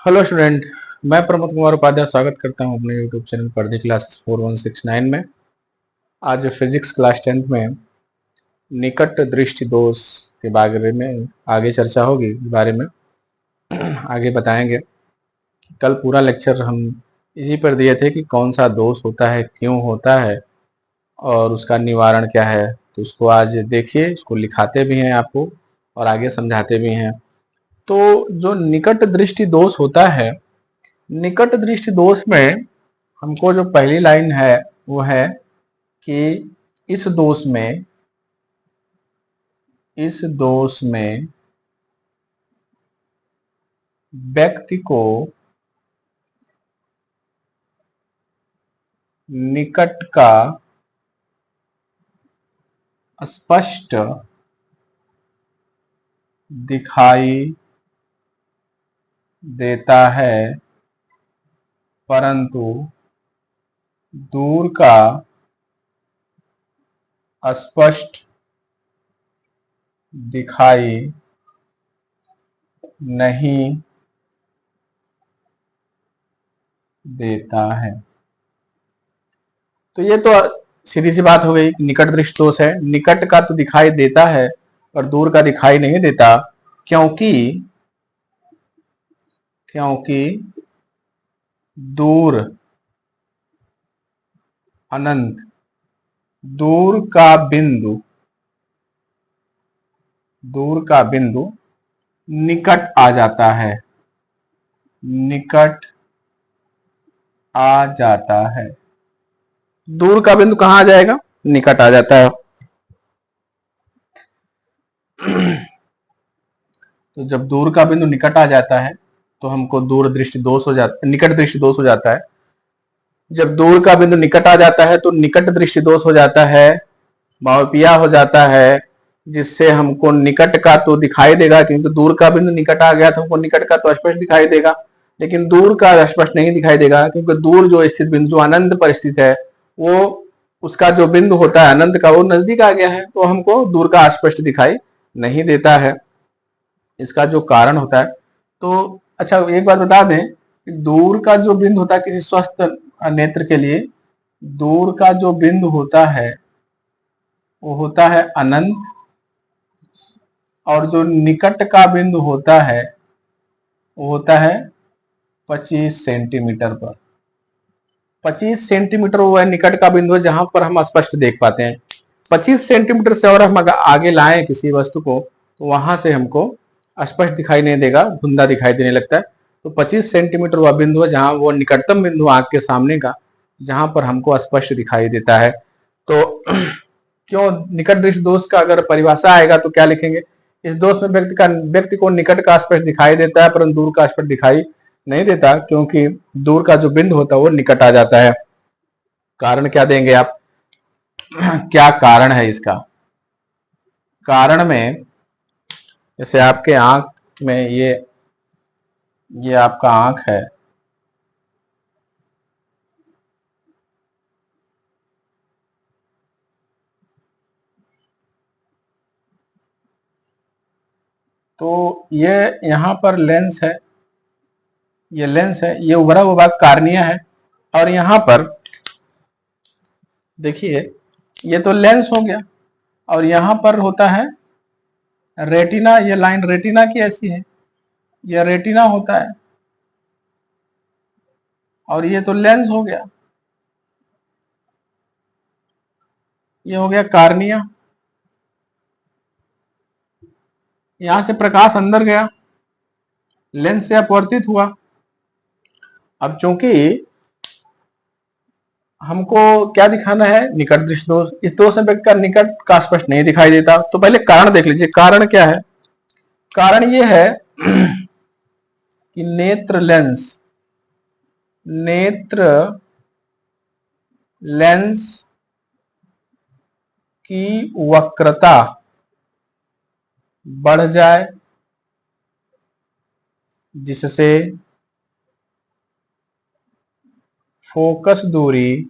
Hello student. मैं प्रमोद कुमार उपाध्याय स्वागत करता हूं अपने यूट्यूब चैनल पढ़ने क्लास 4169 में। आज फिजिक्स क्लास 10th में निकट दृष्टि दोष के बारे में आगे चर्चा होगी। इस बारे में आगे बताएंगे। कल पूरा लेक्चर हम इसी पर दिए थे कि कौन सा दोष होता है, क्यों होता है और उसका निवारण क्या है। तो उसको आज देखिए, इसको लिखाते भी हैं आपको और आगे समझाते भी हैं। तो जो निकट दृष्टि दोष होता है, निकट दृष्टि दोष में हमको जो पहली लाइन है वो है कि इस दोष में व्यक्ति को निकट का स्पष्ट दिखाई देता है, परंतु दूर का स्पष्ट दिखाई नहीं देता है। तो ये तो सीधी सी बात हो गई। निकट दृष्टि दोष है, निकट का तो दिखाई देता है और दूर का दिखाई नहीं देता, क्योंकि क्योंकि दूर अनंत, दूर का बिंदु निकट आ जाता है, निकट आ जाता है। दूर का बिंदु कहाँ आ जाएगा? निकट आ जाता है। तो जब दूर का बिंदु निकट आ जाता है तो हमको दूर दृष्टि दोष हो जाता, निकट दृष्टि दोष हो जाता है। जब दूर का बिंदु निकट आ जाता है तो निकट दृष्टि दोष हो जाता है, माओपिया हो जाता है, जिससे हमको निकट का तो दिखाई देगा, क्योंकि दूर का बिंदु निकट आ गया तो हमको निकट का तो स्पष्ट दिखाई देगा, लेकिन दूर का स्पष्ट नहीं दिखाई देगा, क्योंकि दूर जो स्थित बिंदु अनंत पर स्थित है, वो उसका जो बिंदु होता है अनंत का, वो नजदीक आ गया है, तो हमको दूर का स्पष्ट दिखाई नहीं देता है। इसका जो कारण होता है, तो अच्छा एक बात बता दें कि दूर का जो बिंदु होता है किसी स्वस्थ नेत्र के लिए, दूर का जो बिंदु होता है वो होता है अनंत, और जो निकट का बिंदु होता है वो होता है 25 सेंटीमीटर पर। 25 सेंटीमीटर वो है निकट का बिंदु है जहां पर हम स्पष्ट देख पाते हैं। 25 सेंटीमीटर से और हम अगर आगे लाएं किसी वस्तु को तो वहां से हमको स्पष्ट दिखाई नहीं देगा, धुंधला दिखाई देने लगता है। तो 25 सेंटीमीटर वह बिंदु है जहां वो निकटतम बिंदु आंख के सामने का, जहां पर हमको स्पष्ट दिखाई देता है। तो क्यों निकट दृष्टि दोष का अगर परिभाषा आएगा तो क्या लिखेंगे? इस दोष में व्यक्ति को निकट का स्पष्ट दिखाई देता है परंतु दूर का स्पष्ट दिखाई नहीं देता, क्योंकि दूर का जो बिंदु होता है वो निकट आ जाता है। कारण क्या देंगे आप? क्या कारण है इसका? कारण में जैसे आपके आंख में ये आपका आंख है, तो ये यहाँ पर लेंस है, ये लेंस है, ये उभरा हुआ भाग कार्निया है, और यहाँ पर देखिए ये तो लेंस हो गया, और यहाँ पर होता है रेटिना। ये लाइन रेटिना की ऐसी है, ये रेटिना होता है, और ये तो लेंस हो गया, ये हो गया कार्निया। यहां से प्रकाश अंदर गया, लेंस से अपवर्तित हुआ। अब चूंकि हमको क्या दिखाना है? निकट दृष्टि दोष। इस दोष में व्यक्ति का निकट का स्पष्ट नहीं दिखाई देता, तो पहले कारण देख लीजिए। कारण क्या है? कारण ये है कि नेत्र लेंस की वक्रता बढ़ जाए, जिससे फोकस दूरी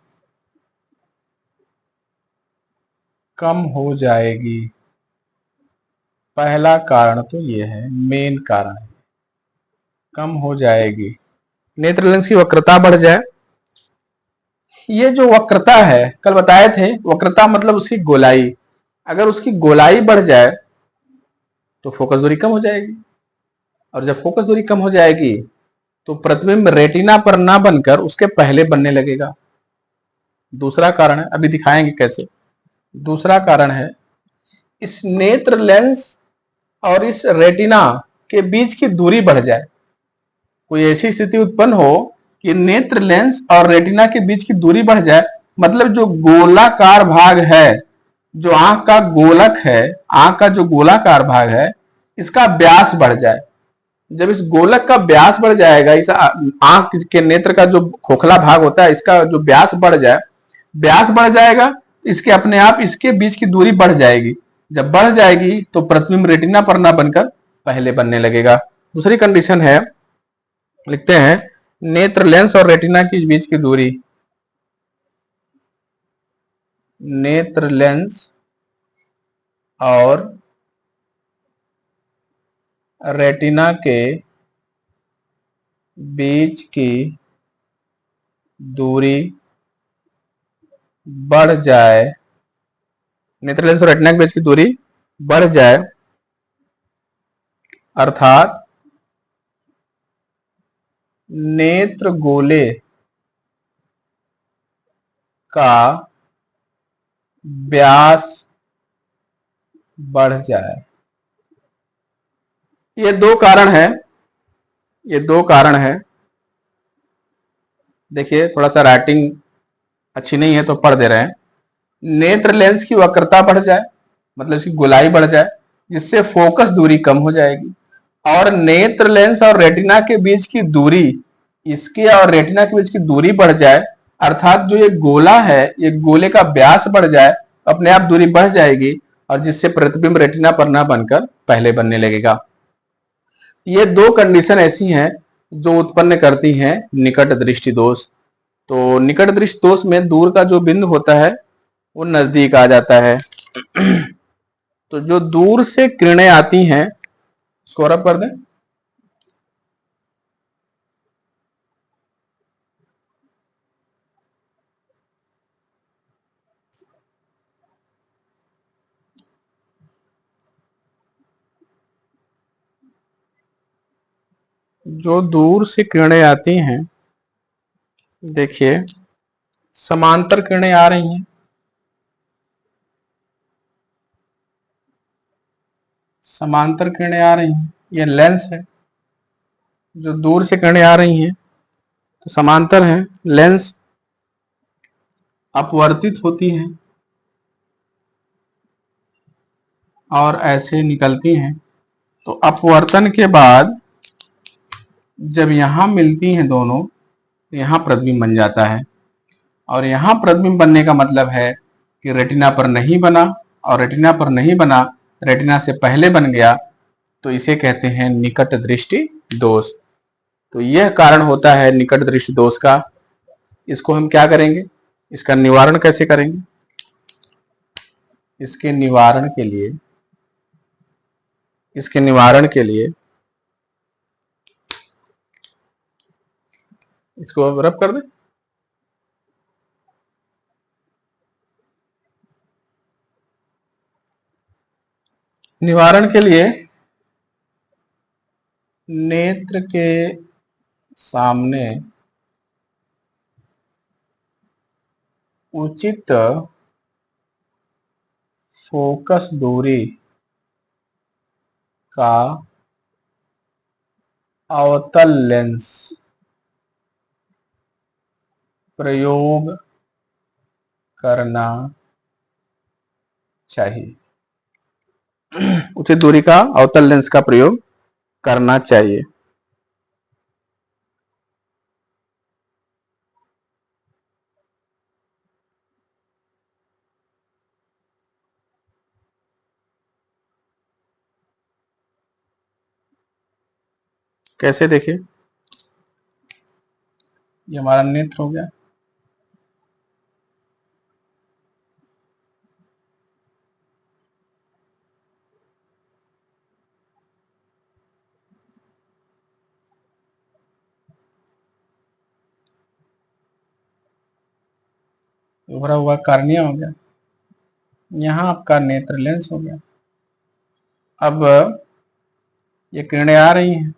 कम हो जाएगी। पहला कारण तो ये है, मेन कारण है। कम हो जाएगी, नेत्र लेंस की वक्रता बढ़ जाए। ये जो वक्रता है, कल बताए थे, वक्रता मतलब उसकी गोलाई, अगर उसकी गोलाई बढ़ जाए तो फोकस दूरी कम हो जाएगी, और जब फोकस दूरी कम हो जाएगी तो प्रतिबिंब रेटिना पर ना बनकर उसके पहले बनने लगेगा। दूसरा कारण है, अभी दिखाएंगे कैसे। दूसरा कारण है, इस नेत्र लेंस और इस रेटिना के बीच की दूरी बढ़ जाए। कोई ऐसी स्थिति उत्पन्न हो कि नेत्र लेंस और रेटिना के बीच की दूरी बढ़ जाए, मतलब जो गोलाकार भाग है, जो आंख का गोलक है, आंख का जो गोलाकार भाग है, इसका व्यास बढ़ जाए। जब इस गोलक का व्यास बढ़ जाएगा, इस आंख के नेत्र का जो खोखला भाग होता है, इसका जो व्यास बढ़ जाए, व्यास बढ़ जाएगा तो इसके अपने आप इसके बीच की दूरी बढ़ जाएगी। जब बढ़ जाएगी तो प्रतिबिंब रेटिना पर ना बनकर पहले बनने लगेगा। दूसरी कंडीशन है, लिखते हैं नेत्र लेंस और रेटिना के बीच की दूरी, नेत्र लेंस और रेटिना के बीच की दूरी बढ़ जाए, नेत्र लेंस और रेटिना के बीच की दूरी बढ़ जाए, अर्थात नेत्र गोले का व्यास बढ़ जाए। ये दो कारण है, ये दो कारण है। देखिए थोड़ा सा राइटिंग अच्छी नहीं है तो पढ़ दे रहे हैं। नेत्र लेंस की वक्रता बढ़ जाए, मतलब इसकी गोलाई बढ़ जाए, जिससे फोकस दूरी कम हो जाएगी, और नेत्र लेंस और रेटिना के बीच की दूरी, इसके और रेटिना के बीच की दूरी बढ़ जाए, अर्थात जो ये गोला है, ये गोले का व्यास बढ़ जाए, अपने आप दूरी बढ़ जाएगी, और जिससे प्रतिबिंब रेटिना पर ना बनकर पहले बनने लगेगा। ये दो कंडीशन ऐसी हैं जो उत्पन्न करती हैं निकट दृष्टि दोष। तो निकट दृष्टि दोष में दूर का जो बिंदु होता है वो नजदीक आ जाता है। तो जो दूर से किरणें आती हैं, उसको रब कर दें। जो दूर से किरणें आती हैं, देखिए समांतर किरणें आ रही हैं, समांतर किरणें आ रही हैं, ये लेंस है। जो दूर से किरणें आ रही हैं तो समांतर है, लेंस अपवर्तित होती हैं और ऐसे निकलती हैं। तो अपवर्तन के बाद जब यहां मिलती हैं दोनों, तो यहां प्रतिबिंब बन जाता है, और यहां प्रतिबिंब बनने का मतलब है कि रेटिना पर नहीं बना, और रेटिना पर नहीं बना, रेटिना से पहले बन गया, तो इसे कहते हैं निकट दृष्टि दोष। तो यह कारण होता है निकट दृष्टि दोष का। इसको हम क्या करेंगे, इसका निवारण कैसे करेंगे? इसके निवारण के लिए, इसके निवारण के लिए इसको रब कर दें। निवारण के लिए नेत्र के सामने उचित फोकस दूरी का अवतल लेंस प्रयोग करना चाहिए। उचित दूरी का अवतल लेंस का प्रयोग करना चाहिए। कैसे, देखिए ये हमारा नेत्र हो गया, उभरा हुआ कार्निया हो गया, यहाँ आपका नेत्र लेंस हो गया। अब ये किरणें आ रही हैं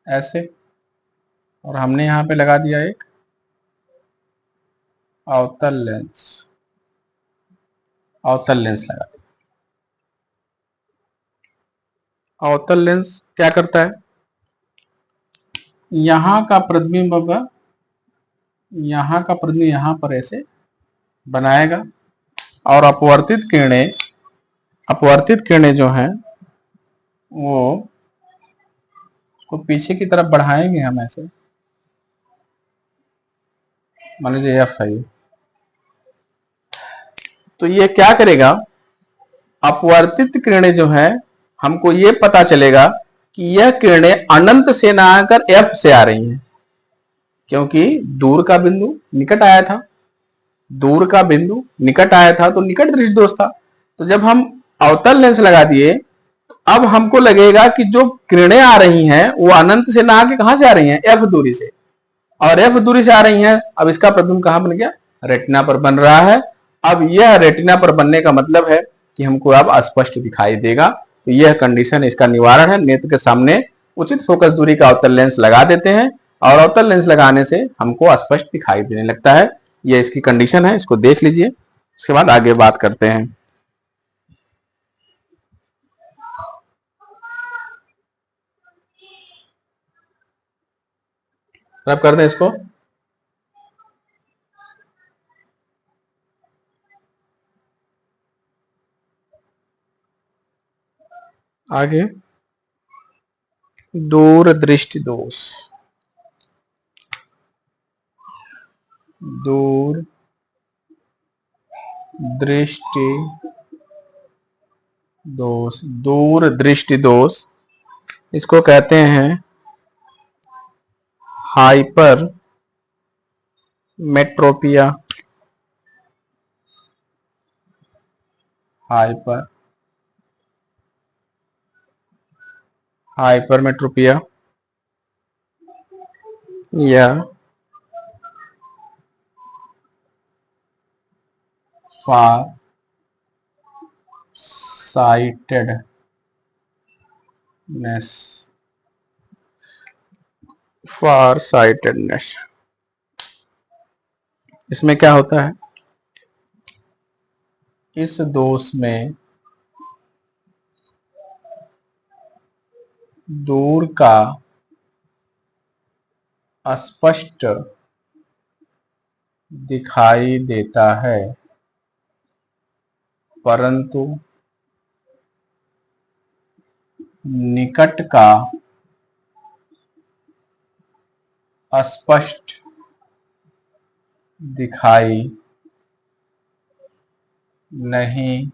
ऐसे, और हमने यहाँ पे लगा दिया एक अवतल लेंस, अवतल लेंस लगा दिया। अवतल लेंस क्या करता है, यहाँ का प्रतिबिंब अब यहाँ का प्रतिबिंब यहाँ पर ऐसे बनाएगा, और अपवर्तित किरणें जो हैं वो को पीछे की तरफ बढ़ाएंगे हम ऐसे, मान लीजिए एफ है, तो ये क्या करेगा, अपवर्तित किरणें जो है हमको ये पता चलेगा कि यह किरणें अनंत से ना आकर एफ से आ रही हैं, क्योंकि दूर का बिंदु निकट आया था, दूर का बिंदु निकट आया था तो निकट दृष्टि दोष था। तो जब हम अवतल लेंस लगा दिए तो अब हमको लगेगा कि जो किरणें आ रही हैं वो अनंत से ना आके कहां से आ रही हैं, एफ दूरी से, और एफ दूरी से आ रही हैं। अब इसका प्रतिबिंब कहां बन गया, रेटिना पर बन रहा है। अब यह रेटिना पर बनने का मतलब है कि हमको अब स्पष्ट दिखाई देगा। तो यह कंडीशन, इसका निवारण है, नेत्र के सामने उचित फोकस दूरी का अवतल लेंस लगा देते हैं, और अवतल लेंस लगाने से हमको स्पष्ट दिखाई देने लगता है। यह इसकी कंडीशन है, इसको देख लीजिए, उसके बाद आगे बात करते हैं। अब कर दें इसको, आगे दूर दृष्टि दोष, दूर दृष्टि दोष, दूर दृष्टि दोष इसको कहते हैं हाइपर मेट्रोपिया, हाइपरमेट्रोपिया या फार साइटेडनेस। इसमें क्या होता है, इस दोष में दूर का स्पष्ट दिखाई देता है, परंतु निकट का स्पष्ट दिखाई नहीं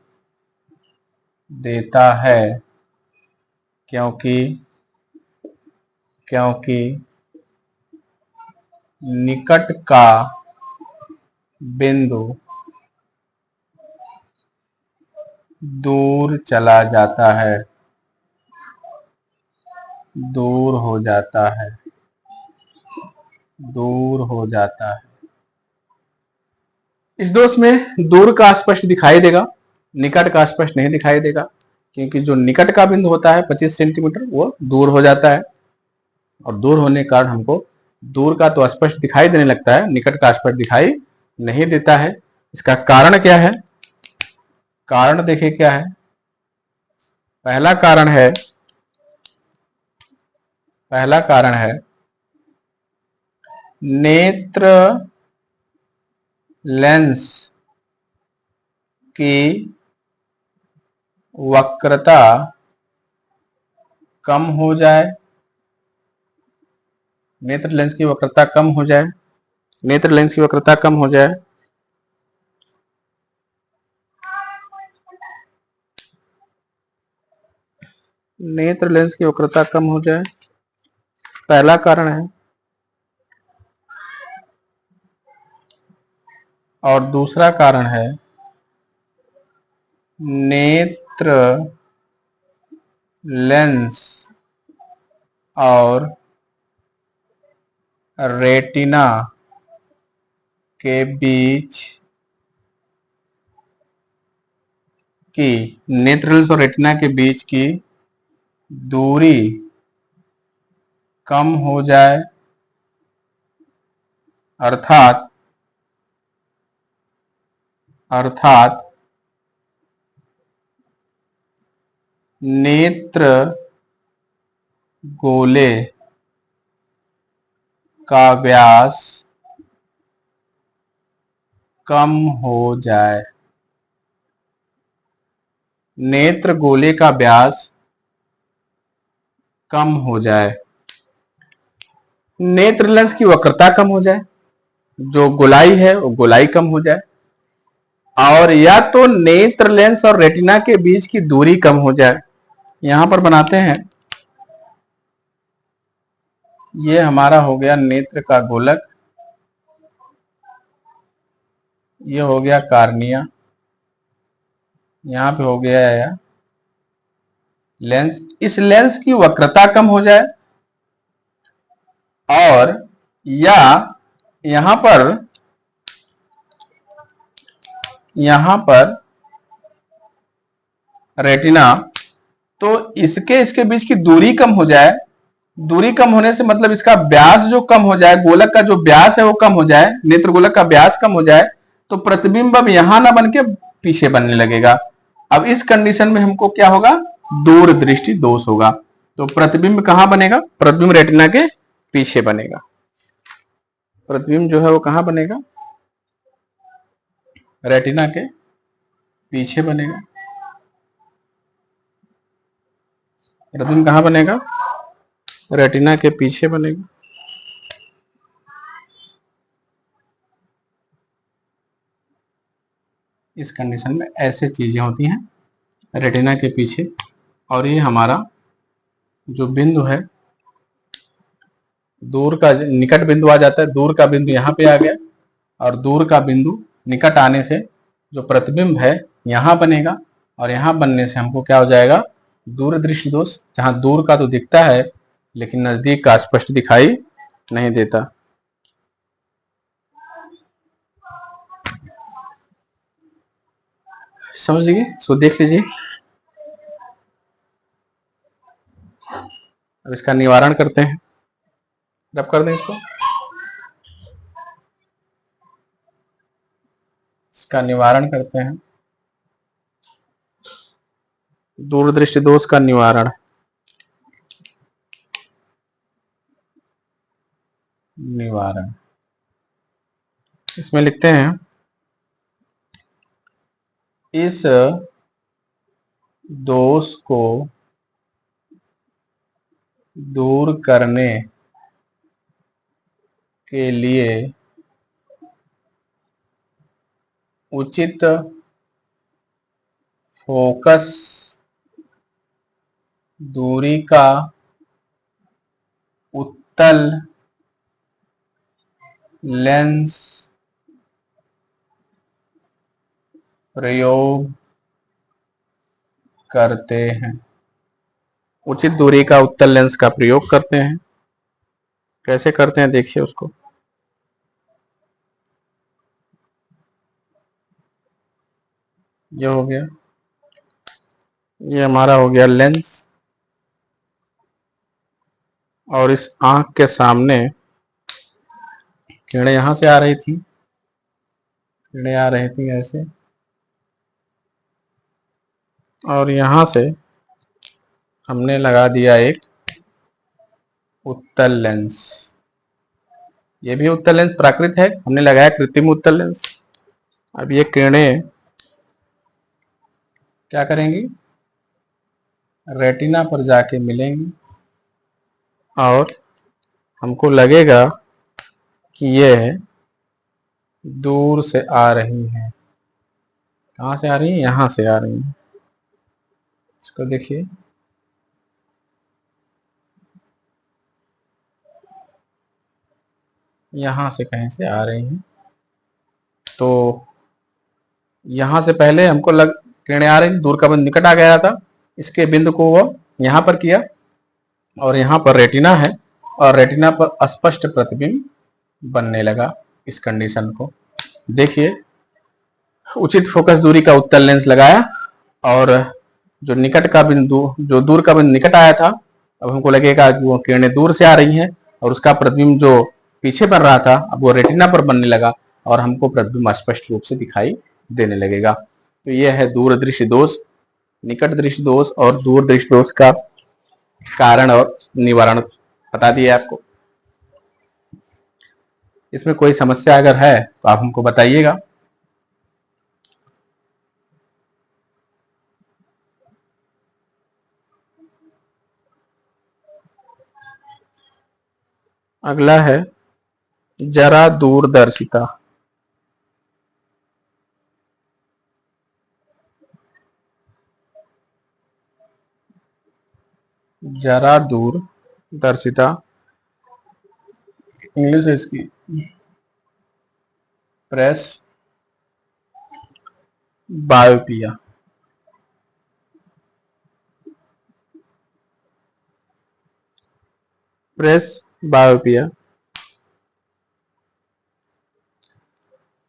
देता है, क्योंकि निकट का बिंदु दूर चला जाता है, दूर हो जाता है। इस दोष में दूर का स्पष्ट दिखाई देगा, निकट का स्पष्ट नहीं दिखाई देगा, क्योंकि जो निकट का बिंदु होता है 25 सेंटीमीटर वो दूर हो जाता है, और दूर होने के कारण हमको दूर का तो स्पष्ट दिखाई देने लगता है, निकट का स्पष्ट दिखाई नहीं देता है। इसका कारण क्या है, कारण देखिए क्या है। पहला कारण है नेत्र लेंस की वक्रता कम हो जाए, नेत्र लेंस की वक्रता कम हो जाए, नेत्र लेंस की वक्रता कम हो जाए। नेत्र लेंस की वक्रता कम हो जाए, पहला कारण है। और दूसरा कारण है नेत्र लेंस और रेटिना के बीच की, नेत्र लेंस और रेटिना के बीच की दूरी कम हो जाए, अर्थात नेत्र गोले का व्यास कम हो जाए। नेत्र गोले का व्यास कम हो जाए, नेत्र लेंस की वक्रता कम हो जाए, जो गोलाई है वो गोलाई कम हो जाए, और या तो नेत्र लेंस और रेटिना के बीच की दूरी कम हो जाए। यहां पर बनाते हैं, ये हमारा हो गया नेत्र का गोलक, ये हो गया कार्निया, यहां पे हो गया है लेंस। इस लेंस की वक्रता कम हो जाए, और या यहां पर रेटिना, तो इसके बीच की दूरी कम हो जाए। दूरी कम होने से मतलब इसका व्यास जो कम हो जाए, गोलक का जो व्यास है वो कम हो जाए, नेत्र गोलक का व्यास कम हो जाए, तो प्रतिबिंब अब यहां ना बन के पीछे बनने लगेगा। अब इस कंडीशन में हमको क्या होगा, दूरदृष्टि दोष होगा। तो प्रतिबिंब कहां बनेगा, प्रतिबिंब रेटिना के पीछे बनेगा। प्रतिबिंब जो है वो कहां बनेगा, रेटिना के पीछे बनेगा। प्रतिबिंब कहां बनेगा, रेटिना के पीछे बनेगा। इस कंडीशन में ऐसे चीजें होती हैं रेटिना के पीछे। और ये हमारा जो बिंदु है, दूर का निकट बिंदु आ जाता है, दूर का बिंदु यहाँ पे आ गया, और दूर का बिंदु निकट आने से जो प्रतिबिंब है यहाँ बनेगा, और यहाँ बनने से हमको क्या हो जाएगा, दूरदृष्टि दोष। जहां दूर का तो दिखता है लेकिन नजदीक का स्पष्ट दिखाई नहीं देता। समझ लीजिए, इसको देख लीजिए। अब इसका निवारण करते हैं, रब कर दें इसको। इसका निवारण करते हैं, दूरदृष्टि दोष का निवारण। इसमें लिखते हैं, इस दोष को दूर करने के लिए उचित फोकस दूरी का उत्तल लेंस प्रयोग करते हैं। उचित दूरी का उत्तल लेंस का प्रयोग करते हैं। कैसे करते हैं देखिए उसको। ये हो गया, ये हमारा हो गया लेंस, और इस आंख के सामने किरणें यहां से आ रही थी, किरणें आ रही थी ऐसे, और यहां से हमने लगा दिया एक उत्तल लेंस। ये भी उत्तल लेंस प्राकृत है, हमने लगाया कृत्रिम उत्तल लेंस। अब ये किरणें क्या करेंगी, रेटिना पर जाके मिलेंगी, और हमको लगेगा कि ये दूर से आ रही हैं। कहां से आ रही हैं, यहां से आ रही हैं। इसको देखिए, यहां से कहीं से आ रही हैं। तो यहां से पहले हमको किरणें आ रही, दूर का बिंदु निकट आ गया था, इसके बिंदु को वो यहां पर किया, और यहां पर रेटिना है, और रेटिना पर स्पष्ट प्रतिबिंब बनने लगा। इस कंडीशन को देखिए, उचित फोकस दूरी का उत्तल लेंस लगाया और जो निकट का बिंदु, जो दूर का बिंदु निकट आया था, अब हमको लगेगा कि वो किरणें दूर से आ रही हैं और उसका प्रतिबिंब जो पीछे बन रहा था अब वो रेटिना पर बनने लगा और हमको प्रतिबिंब स्पष्ट रूप से दिखाई देने लगेगा। तो यह है दूरदृष्टि दोष, निकट दृष्टि दोष और दूर दृष्टि दोष का कारण और निवारण बता दिया आपको। इसमें कोई समस्या अगर है तो आप हमको बताइएगा। अगला है जरा दूरदर्शिता। जरा दूरदर्शिता इंग्लिश है इसकी प्रेस बायोपिया। प्रेस बायोपिया।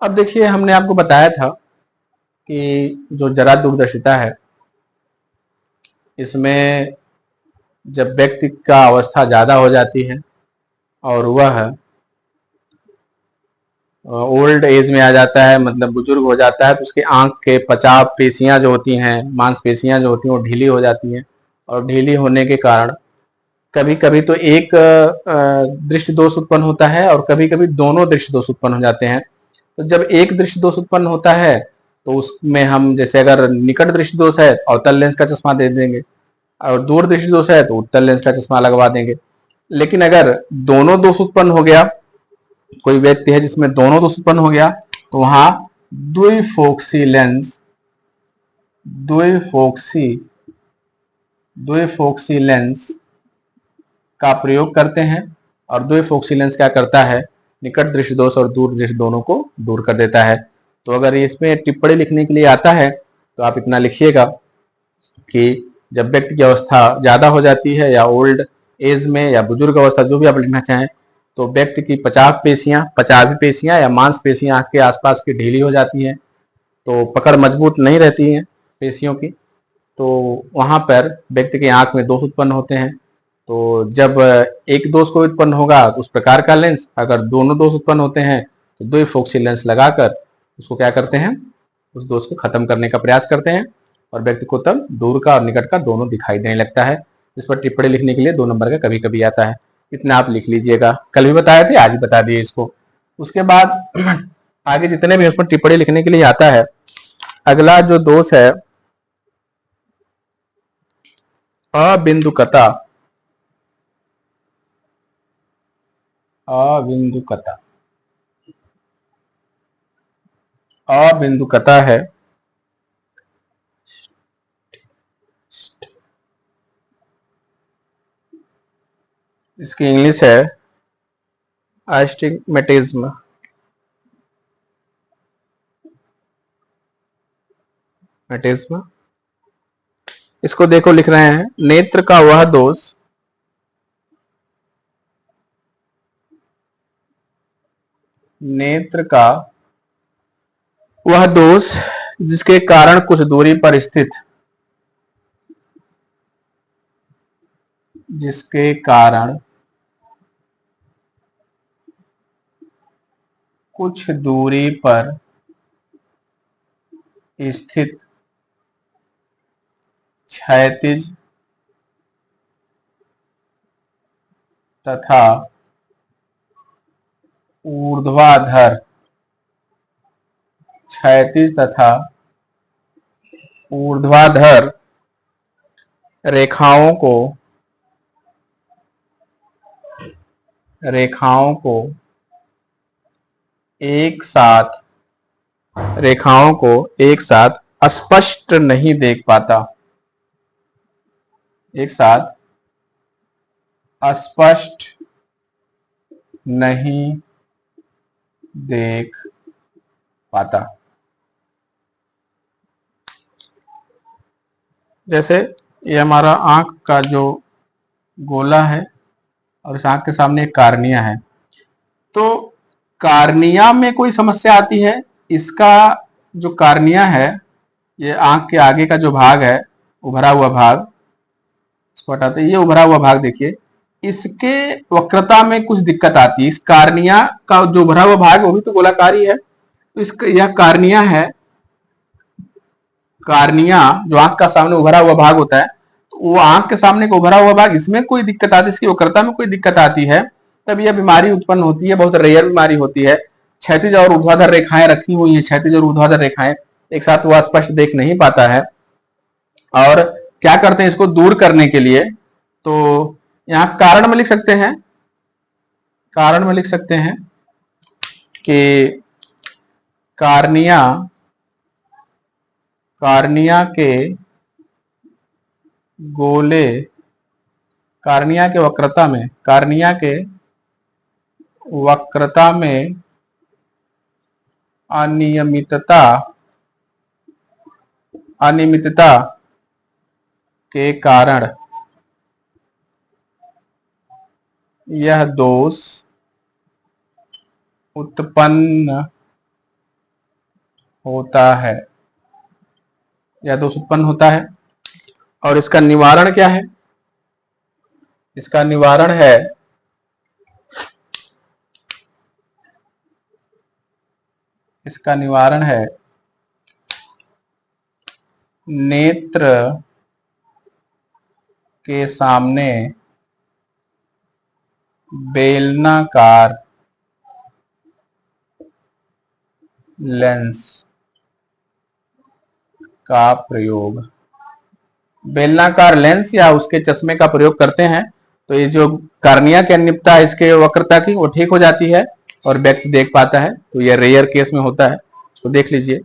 अब देखिए, हमने आपको बताया था कि जो जरा दूरदर्शिता है इसमें जब व्यक्ति का अवस्था ज्यादा हो जाती है और वह ओल्ड एज में आ जाता है, मतलब बुजुर्ग हो जाता है, तो उसके आंख के पचाव पेशियां जो होती हैं, मांसपेशियां जो होती हैं, वो ढीली हो जाती हैं और ढीली होने के कारण कभी कभी तो एक दृष्टि दोष उत्पन्न होता है और कभी कभी दोनों दृष्टि दोष उत्पन्न हो जाते हैं। तो जब एक दृष्टि दोष उत्पन्न होता है तो उसमें हम, जैसे अगर निकट दृष्टि दोष है तो अवतल लेंस का चश्मा दे देंगे और दूर दृष्टि दोष है तो उत्तल लेंस का चश्मा लगवा देंगे। लेकिन अगर दोनों दोष उत्पन्न हो गया, कोई व्यक्ति है जिसमें दोनों दोष उत्पन्न हो गया, तो वहां द्विफोक्सी लेंस, द्विफोक्सी द्विफोक्सी लेंस का प्रयोग करते हैं और द्विफोक्सी लेंस क्या करता है, निकट दृष्टि दोष और दूर दृष्टि दोनों को दूर कर देता है। तो अगर इसमें टिप्पणी लिखने के लिए आता है तो आप इतना लिखिएगा कि जब व्यक्ति की अवस्था ज्यादा हो जाती है या ओल्ड एज में या बुजुर्ग अवस्था, जो भी आप लिखना चाहें, तो व्यक्ति की पचावी पेशियां या मांसपेशियां आंख के आसपास की ढीली हो जाती हैं, तो पकड़ मजबूत नहीं रहती है पेशियों की, तो वहां पर व्यक्ति की आंख में दोष उत्पन्न होते हैं। तो जब एक दोष को उत्पन्न होगा तो उस प्रकार का लेंस, अगर दोनों दोष उत्पन्न होते हैं तो द्विफोक्सी लेंस लगाकर उसको क्या करते हैं, उस दोष को खत्म करने का प्रयास करते हैं और व्यक्ति को तब दूर का और निकट का दोनों दिखाई देने लगता है। इस पर टिप्पणी लिखने के लिए 2 नंबर का कभी कभी आता है। इतना आप लिख लीजिएगा, कल भी बताए थे आज भी बता दिए इसको। उसके बाद आगे जितने भी उस पर टिप्पणी लिखने के लिए आता है, अगला जो दोष है अबिंदुकता। अबिंदुकता, अबिंदुकता है इसकी इंग्लिश है आस्टिग्मेटिज्म। इसको देखो, लिख रहे हैं नेत्र का वह दोष नेत्र का वह दोष जिसके कारण कुछ दूरी पर स्थित, जिसके कारण कुछ दूरी पर स्थित क्षैतिज तथा ऊर्ध्वाधर, क्षैतिज तथा ऊर्ध्वाधर रेखाओं को एक साथ स्पष्ट नहीं देख पाता, एक साथ स्पष्ट नहीं देख पाता। जैसे ये हमारा आंख का जो गोला है और इस आंख के सामने एक कार्निया है, तो कार्निया में कोई समस्या आती है, इसका जो कार्निया है, ये आंख के आगे का जो भाग है, उभरा हुआ भाग, इसको हटाते हैं, ये उभरा हुआ भाग देखिए, इसके वक्रता में कुछ दिक्कत आती है। इस कार्निया का जो उभरा हुआ भाग है वो भी तो गोलाकार ही है, तो इसका यह कार्निया है। कार्निया जो आंख का सामने उभरा हुआ भाग होता है, तो वो आंख के सामने का उभरा हुआ भाग, इसमें कोई दिक्कत आती है, इसकी वक्रता में कोई दिक्कत आती है, तब यह बीमारी उत्पन्न होती है। बहुत रेयर बीमारी होती है। क्षैतिज और ऊर्ध्वाधर रेखाएं रखी हुई हैं, क्षैतिज और ऊर्ध्वाधर रेखाएं एक साथ वह स्पष्ट देख नहीं पाता है। और क्या करते हैं इसको दूर करने के लिए, तो यहां कारण में लिख सकते हैं, कारण में लिख सकते हैं कि कार्निया के गोले, कार्निया के वक्रता में, कार्निया के वक्रता में अनियमितता के कारण यह दोष उत्पन्न होता है, यह दोष उत्पन्न होता है। और इसका निवारण क्या है? इसका निवारण है नेत्र के सामने बेलनाकार लेंस का प्रयोग, बेलनाकार लेंस या उसके चश्मे का प्रयोग करते हैं, तो ये जो कार्निया की अनियमितता है इसके वक्रता की, वो ठीक हो जाती है और व्यक्ति देख पाता है। तो ये रेयर केस में होता है, तो देख लीजिए।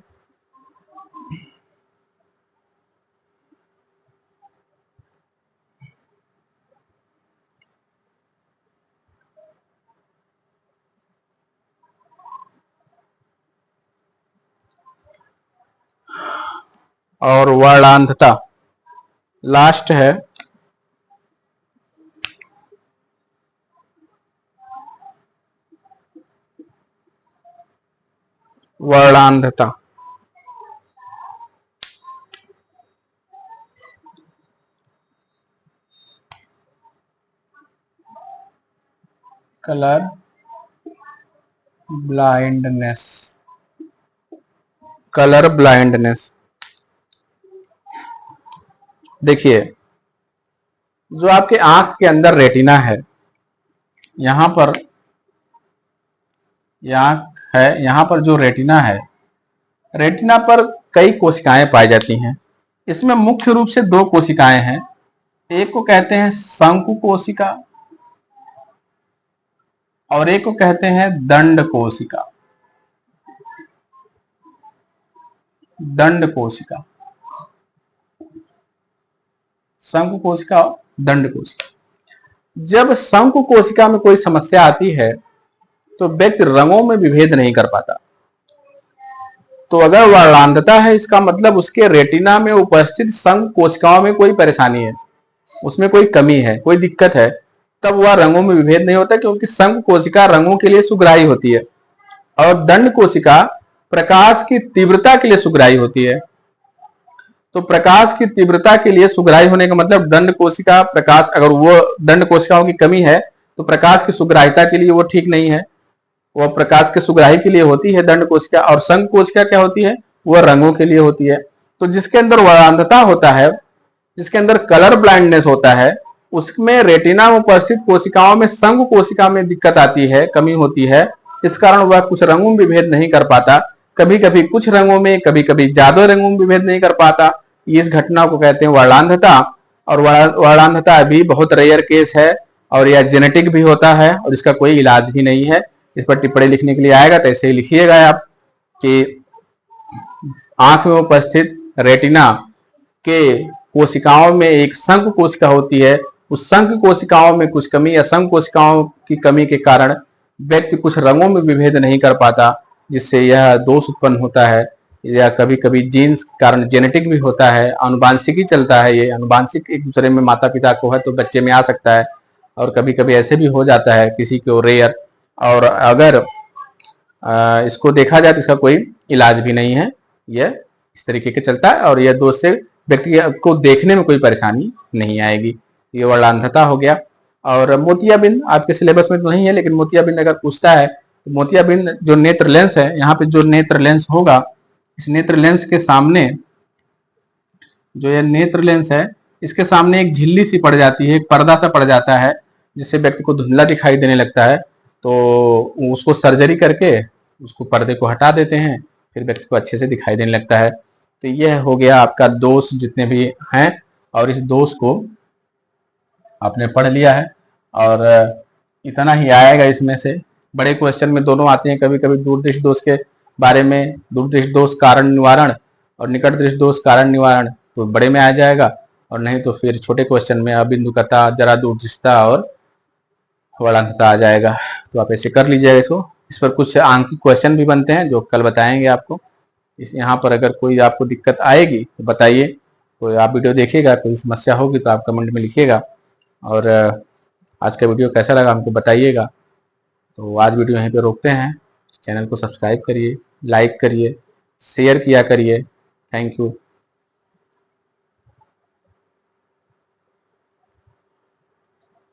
और वर्णांधता लास्ट है। वर्णांधता, कलर ब्लाइंडनेस, कलर ब्लाइंडनेस। देखिए, जो आपके आंख के अंदर रेटिना है, यहां पर आंख है, यहां पर जो रेटिना है, रेटिना पर कई कोशिकाएं पाई जाती हैं। इसमें मुख्य रूप से दो कोशिकाएं हैं, एक को कहते हैं शंकु कोशिका और एक को कहते हैं दंड कोशिका। दंड कोशिका, शंकु कोशिका, दंड कोशिका। जब शंकु कोशिका में कोई समस्या आती है तो व्यक्ति रंगों में विभेद नहीं कर पाता। तो अगर वर्णांधता है, इसका मतलब उसके रेटिना में उपस्थित शंकु कोशिकाओं में कोई परेशानी है, उसमें कोई कमी है, कोई दिक्कत है, तब वह रंगों में विभेद नहीं होता, क्योंकि शंकु कोशिका रंगों के लिए सुग्राही होती है और दंड कोशिका प्रकाश की तीव्रता के लिए सुग्राही होती है। तो प्रकाश की तीव्रता के लिए सुग्राही होने का मतलब दंड कोशिका प्रकाश, अगर वो दंड कोशिकाओं की कमी है तो प्रकाश की सुग्राहिता के लिए वो ठीक नहीं है, वह प्रकाश के सुग्राही के लिए होती है दंड कोशिका। और शंकु कोशिका क्या होती है? वह रंगों के लिए होती है। तो जिसके अंदर वर्णांधता होता है, जिसके अंदर कलर ब्लाइंडनेस होता है, उसमें रेटिना में उपस्थित कोशिकाओं में शंकु कोशिका में दिक्कत आती है, कमी होती है। इस कारण वह कुछ रंगों में विभेद नहीं कर पाता, कभी कभी कुछ रंगों में, कभी कभी ज्यादा रंगों में विभेद नहीं कर पाता। इस घटना को कहते हैं वर्णांधता। और वर्णांधता भी बहुत रेयर केस है और यह जेनेटिक भी होता है और इसका कोई इलाज भी नहीं है। इस पर टिप्पणी लिखने के लिए आएगा तो ऐसे ही लिखिएगा आप कि आंख में उपस्थित रेटिना के कोशिकाओं में एक शंकु कोशिका होती है, उस शंकु कोशिकाओं में कुछ कमी या शंकु कोशिकाओं की कमी के कारण व्यक्ति कुछ रंगों में विभेद नहीं कर पाता, जिससे यह दोष उत्पन्न होता है। या कभी कभी जीन्स कारण जेनेटिक भी होता है, आनुवांशिकी चलता है, ये आनुवांशिक एक दूसरे में माता पिता को है तो बच्चे में आ सकता है, और कभी कभी ऐसे भी हो जाता है किसी को रेयर। और अगर इसको देखा जाए तो इसका कोई इलाज भी नहीं है, यह इस तरीके के चलता है और यह दोष से व्यक्ति को देखने में कोई परेशानी नहीं आएगी। ये वर्णांधता हो गया। और मोतियाबिंद आपके सिलेबस में तो नहीं है, लेकिन मोतियाबिंद अगर पूछता है तो मोतियाबिंद जो नेत्र लेंस है, यहाँ पे जो नेत्र लेंस होगा, इस नेत्र लेंस के सामने जो ये नेत्र लेंस है, इसके सामने एक झिल्ली सी पड़ जाती है, एक पर्दा सा पड़ जाता है, जिससे व्यक्ति को धुंधला दिखाई देने लगता है। तो उसको सर्जरी करके उसको पर्दे को हटा देते हैं, फिर व्यक्ति को अच्छे से दिखाई देने लगता है। तो यह हो गया आपका दोष जितने भी हैं, और इस दोष को आपने पढ़ लिया है और इतना ही आएगा इसमें से। बड़े क्वेश्चन में दोनों आते हैं, कभी कभी दूरदृष्टि दोष के बारे में, दूरदृष्टि दोष कारण निवारण और निकट दृष्टि दोष कारण निवारण, तो बड़े में आ जाएगा, और नहीं तो फिर छोटे क्वेश्चन में अबिंदुकता, जरा दूरदृष्टता और वर्णांधता आ जाएगा। तो आप ऐसे कर लीजिएगा इसको। इस पर कुछ आंकिक क्वेश्चन भी बनते हैं जो कल बताएंगे आपको। इस यहाँ पर अगर कोई आपको दिक्कत आएगी तो बताइए, कोई आप वीडियो देखिएगा, कोई समस्या होगी तो आप कमेंट में लिखिएगा। और आज का वीडियो कैसा लगा हमको बताइएगा। तो आज वीडियो यहीं पे रोकते हैं। चैनल को सब्सक्राइब करिए, लाइक करिए, शेयर किया करिए। Thank you.